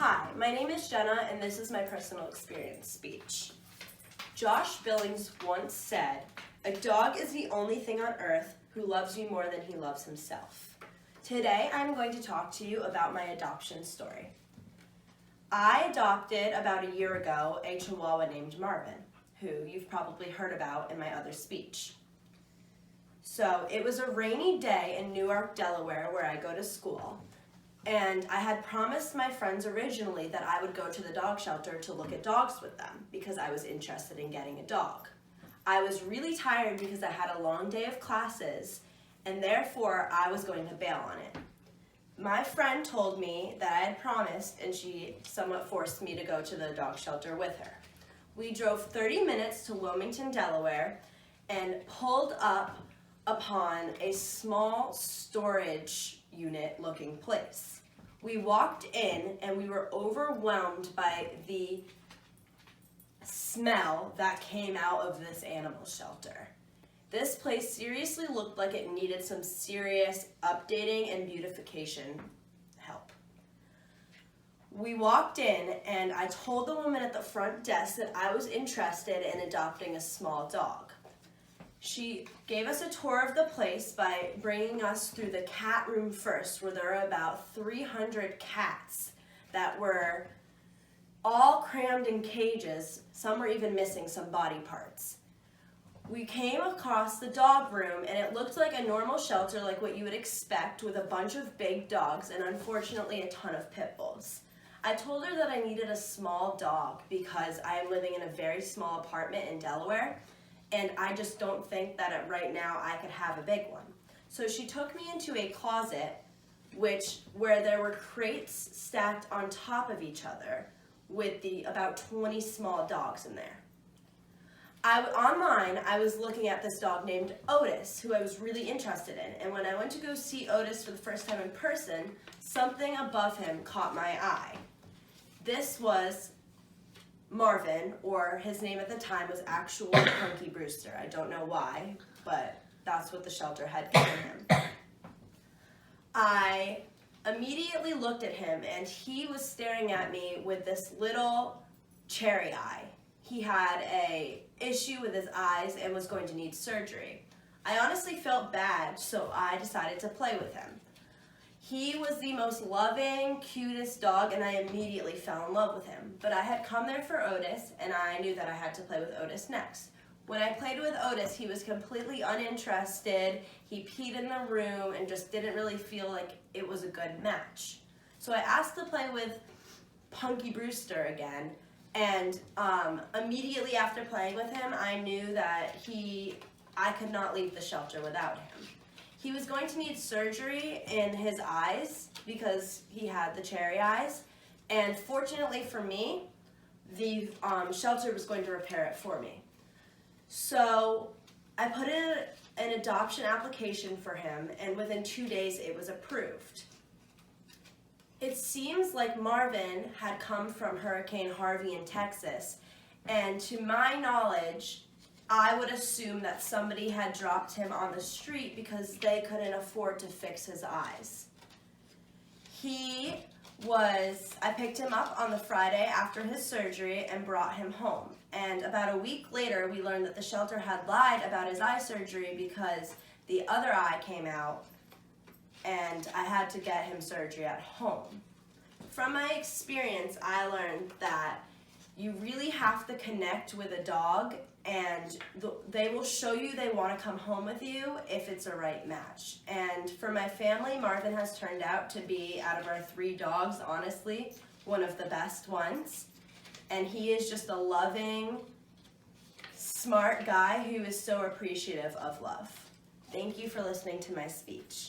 Hi, my name is Jenna, and this is my personal experience speech. Josh Billings once said, "A dog is the only thing on earth who loves you more than he loves himself." Today, I'm going to talk to you about my adoption story. I adopted about a year ago a Chihuahua named Marvin, who you've probably heard about in my other speech. So it was a rainy day in Newark, Delaware, where I go to school. And I had promised my friends originally that I would go to the dog shelter to look at dogs with them because I was interested in getting a dog. I was really tired because I had a long day of classes, and therefore I was going to bail on it. My friend told me that I had promised, and she somewhat forced me to go to the dog shelter with her. We drove 30 minutes to Wilmington, Delaware, and pulled up upon a small storage unit looking place. We walked in and we were overwhelmed by the smell that came out of this animal shelter. This place seriously looked like it needed some serious updating and beautification help. We walked in and I told the woman at the front desk that I was interested in adopting a small dog. She gave us a tour of the place by bringing us through the cat room first, where there were about 300 cats that were all crammed in cages. Some were even missing some body parts. We came across the dog room, and it looked like a normal shelter, like what you would expect, with a bunch of big dogs and unfortunately a ton of pit bulls. I told her that I needed a small dog because I am living in a very small apartment in Delaware, and I just don't think that right now I could have a big one. So she took me into a closet where there were crates stacked on top of each other with about 20 small dogs in there. Online, I was looking at this dog named Otis, who I was really interested in. And when I went to go see Otis for the first time in person, something above him caught my eye. This was Marvin, or his name at the time was actually Punky Brewster. I don't know why, but that's what the shelter had given him. I immediately looked at him, and he was staring at me with this little cherry eye. He had an issue with his eyes and was going to need surgery. I honestly felt bad, so I decided to play with him. He was the most loving, cutest dog, and I immediately fell in love with him. But I had come there for Otis, and I knew that I had to play with Otis next. When I played with Otis, he was completely uninterested. He peed in the room and just didn't really feel like it was a good match. So I asked to play with Punky Brewster again, and immediately after playing with him, I knew that I could not leave the shelter without him. He was going to need surgery in his eyes because he had the cherry eyes, and fortunately for me, the shelter was going to repair it for me. So I put in an adoption application for him, and within 2 days it was approved. It seems like Marvin had come from Hurricane Harvey in Texas, and to my knowledge, I would assume that somebody had dropped him on the street because they couldn't afford to fix his eyes. I picked him up on the Friday after his surgery and brought him home. And about a week later, we learned that the shelter had lied about his eye surgery because the other eye came out and I had to get him surgery at home. From my experience, I learned that you really have to connect with a dog, and they will show you they want to come home with you if it's a right match. And for my family, Marvin has turned out to be, out of our 3 dogs, honestly, one of the best ones. And he is just a loving, smart guy who is so appreciative of love. Thank you for listening to my speech.